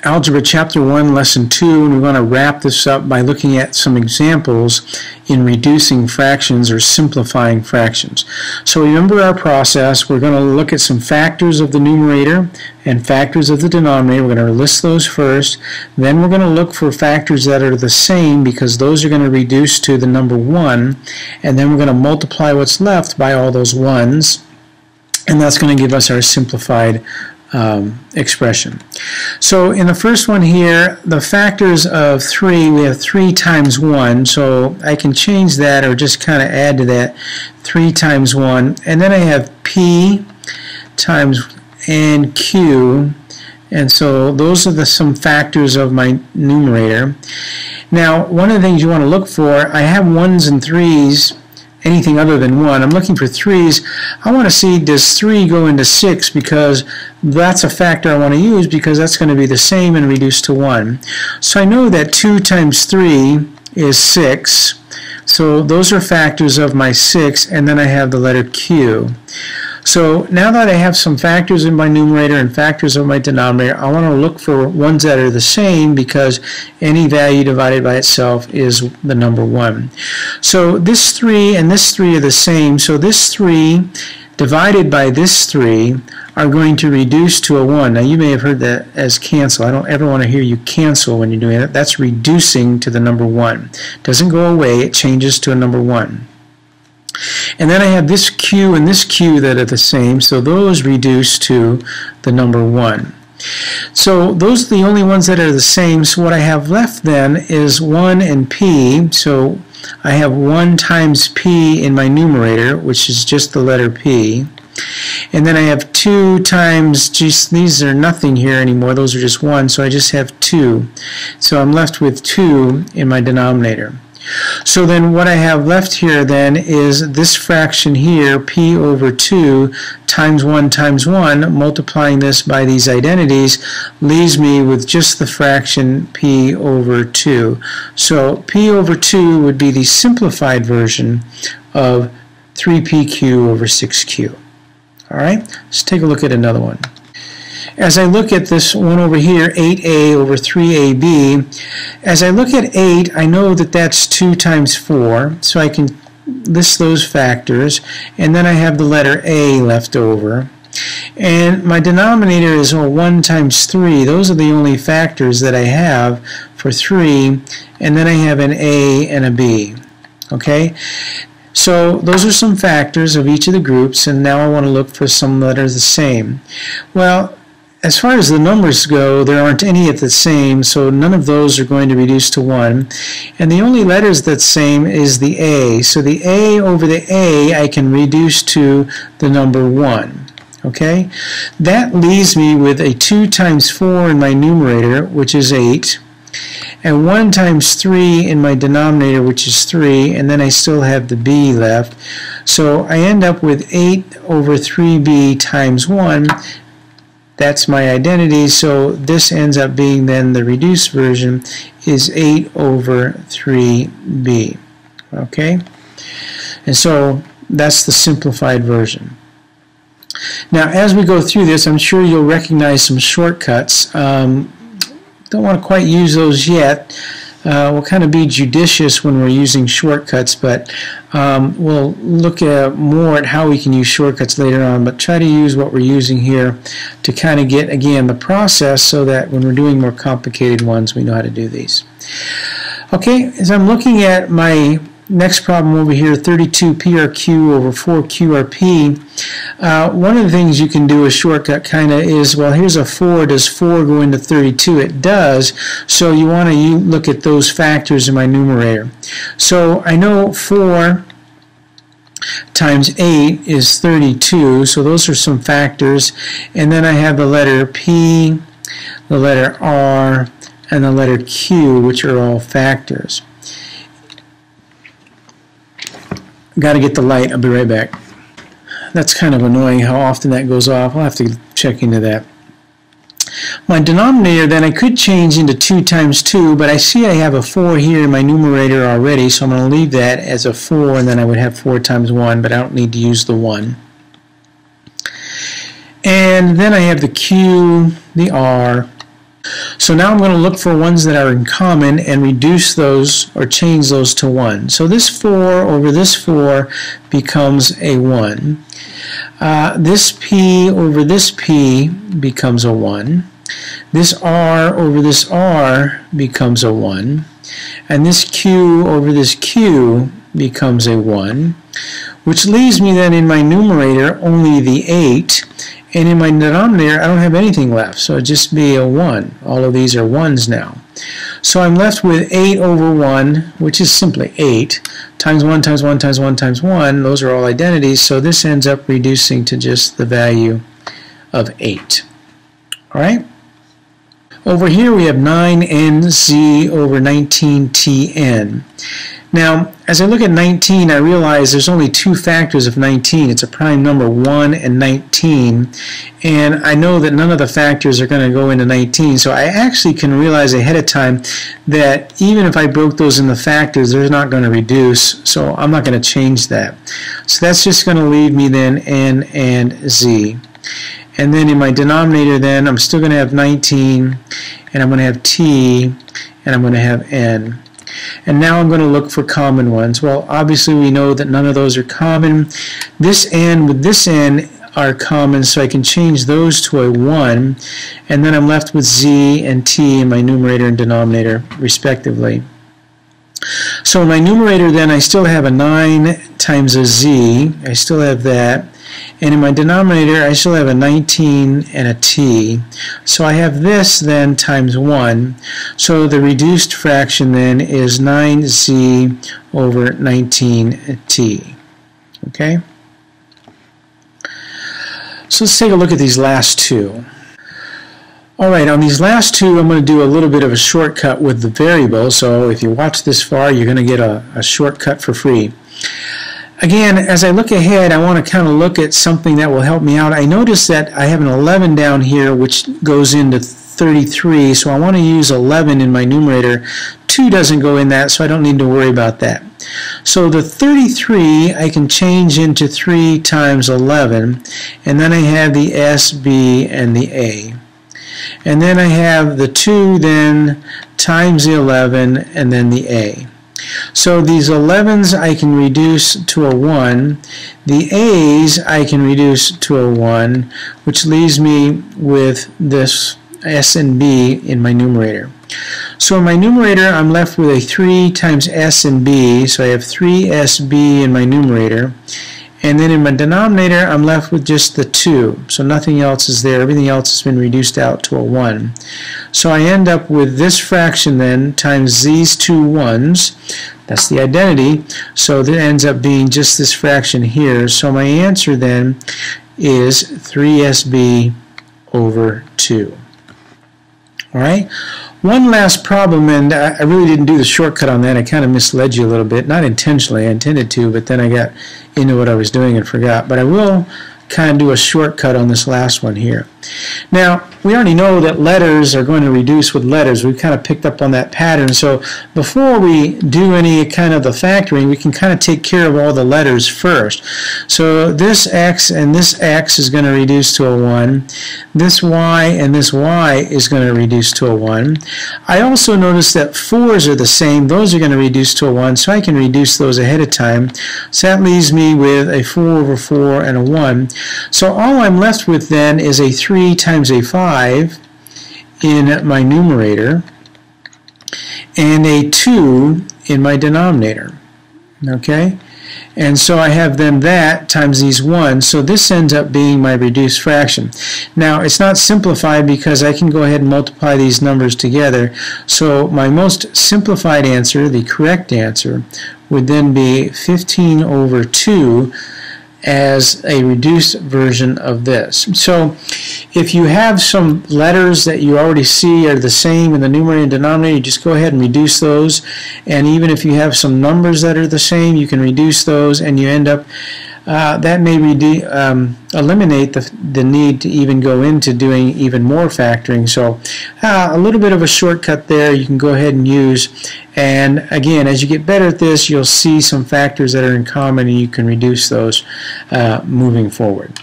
Algebra Chapter 1, Lesson 2, and we want to wrap this up by looking at some examples in reducing fractions or simplifying fractions. So remember our process. We're going to look at some factors of the numerator and factors of the denominator. We're going to list those first. Then we're going to look for factors that are the same because those are going to reduce to the number 1. And then we're going to multiply what's left by all those 1s. And that's going to give us our simplified expression. So in the first one here, the factors of 3, we have 3 times 1, so I can change that or just kind of add to that 3 times 1, and then I have P times and Q, and so those are some factors of my numerator. Now one of the things you want to look for, I have 1s and 3s, anything other than 1. I'm looking for 3s. I want to see, does 3 go into 6, because that's a factor I want to use because that's going to be the same and reduced to 1. So I know that 2 times 3 is 6. So those are factors of my 6, and then I have the letter Q. So now that I have some factors in my numerator and factors of my denominator, I want to look for ones that are the same because any value divided by itself is the number 1. So this 3 and this 3 are the same, so this 3 divided by this 3 are going to reduce to a 1. Now you may have heard that as cancel. I don't ever want to hear you cancel when you're doing it. That's reducing to the number 1. It doesn't go away, it changes to a number 1. And then I have this Q and this Q that are the same, so those reduce to the number 1. So those are the only ones that are the same, so what I have left then is 1 and P, so I have 1 times P in my numerator, which is just the letter P. And then I have 2 times, these are nothing here anymore, those are just 1, so I just have 2. So I'm left with 2 in my denominator. So then what I have left here then is this fraction here, P over 2 times 1, multiplying this by these identities leaves me with just the fraction P over 2. So P over 2 would be the simplified version of 3PQ over 6Q. Alright, let's take a look at another one. As I look at this one over here, 8a over 3ab, as I look at 8, I know that that's 2 times 4, so I can list those factors, and then I have the letter a left over. And my denominator is 1 times 3. Those are the only factors that I have for 3, and then I have an a and a b. Okay? So those are some factors of each of the groups, and now I want to look for some that are the same. Well, as far as the numbers go, there aren't any at the same, so none of those are going to reduce to 1. And the only letters that's same is the A. So the A over the A I can reduce to the number 1. Okay? That leaves me with a 2 times 4 in my numerator, which is 8, and 1 times 3 in my denominator, which is 3, and then I still have the B left. So I end up with 8 over 3B times 1. That's my identity, so this ends up being then the reduced version is 8 over 3b. Okay? And so that's the simplified version. Now as we go through this, I'm sure you'll recognize some shortcuts. Don't want to quite use those yet. We'll kind of be judicious when we're using shortcuts, but we'll look more at how we can use shortcuts later on, but try to use what we're using here to kind of get, again, the process so that when we're doing more complicated ones, we know how to do these. Okay, as I'm looking at my next problem over here, 32PRQ over 4QRP, one of the things you can do a shortcut kind of is, well, here's a 4. Does 4 go into 32? It does, so you want to look at those factors in my numerator. So I know 4 times 8 is 32, so those are some factors. And then I have the letter P, the letter R, and the letter Q, which are all factors. Got to get the light. I'll be right back. That's kind of annoying how often that goes off. I'll have to check into that. My denominator then I could change into 2 times 2, but I see I have a 4 here in my numerator already, so I'm going to leave that as a 4, and then I would have 4 times 1, but I don't need to use the 1. And then I have the Q, the R. So now I'm going to look for ones that are in common and reduce those or change those to 1. So this 4 over this 4 becomes a 1. This P over this P becomes a 1. This R over this R becomes a 1. And this Q over this Q becomes a 1. Which leaves me then in my numerator only the 8. And in my denominator, I don't have anything left, so it'd just be a 1. All of these are 1s now. So I'm left with 8 over 1, which is simply 8, times 1 times 1 times 1 times 1. Those are all identities, so this ends up reducing to just the value of 8. All right? Over here we have 9nz over 19tn. Now, as I look at 19, I realize there's only two factors of 19. It's a prime number, 1 and 19. And I know that none of the factors are going to go into 19. So I actually can realize ahead of time that even if I broke those into factors, they're not going to reduce. So I'm not going to change that. So that's just going to leave me then n and z. And then in my denominator then, I'm still going to have 19, and I'm going to have t, and I'm going to have n. And now I'm going to look for common ones. Well, obviously we know that none of those are common. This n with this n are common, so I can change those to a 1. And then I'm left with z and t in my numerator and denominator, respectively. So in my numerator then, I still have a 9 times a z. I still have that. And in my denominator, I still have a 19 and a t. So I have this then times 1. So the reduced fraction then is 9z over 19t. Okay? So let's take a look at these last two. Alright, on these last two, I'm going to do a little bit of a shortcut with the variable. So if you watch this far, you're going to get a shortcut for free. Again, as I look ahead, I want to kind of look at something that will help me out. I notice that I have an 11 down here, which goes into 33, so I want to use 11 in my numerator. 2 doesn't go in that, so I don't need to worry about that. So the 33 I can change into 3 times 11, and then I have the S, B, and the A. And then I have the 2 then times the 11, and then the A. So these 11s I can reduce to a 1. The A's I can reduce to a 1, which leaves me with this S and B in my numerator. So in my numerator, I'm left with a 3 times S and B, so I have 3SB in my numerator. And then in my denominator, I'm left with just the 2. So nothing else is there. Everything else has been reduced out to a 1. So I end up with this fraction then times these two 1s. That's the identity. So that ends up being just this fraction here. So my answer then is 3SB over 2. All right? One last problem, and I really didn't do the shortcut on that. I kind of misled you a little bit. Not intentionally, I intended to, but then I got into what I was doing and forgot. But I will kind of do a shortcut on this last one here. Now, we already know that letters are going to reduce with letters. We've kind of picked up on that pattern. So before we do any kind of the factoring, we can kind of take care of all the letters first. So this x and this x is going to reduce to a 1. This y and this y is going to reduce to a 1. I also notice that 4s are the same. Those are going to reduce to a 1, so I can reduce those ahead of time. So that leaves me with a 4 over 4 and a 1. So all I'm left with then is a 3 times a 5 in my numerator and a 2 in my denominator. Okay? And so I have then that times these 1s, so this ends up being my reduced fraction. Now it's not simplified because I can go ahead and multiply these numbers together. So my most simplified answer, the correct answer, would then be 15 over 2 as a reduced version of this. So if you have some letters that you already see are the same in the numerator and denominator, you just go ahead and reduce those. And even if you have some numbers that are the same, you can reduce those, and you end up that may eliminate the need to even go into doing even more factoring. So a little bit of a shortcut there you can go ahead and use. And again, as you get better at this, you'll see some factors that are in common, and you can reduce those moving forward.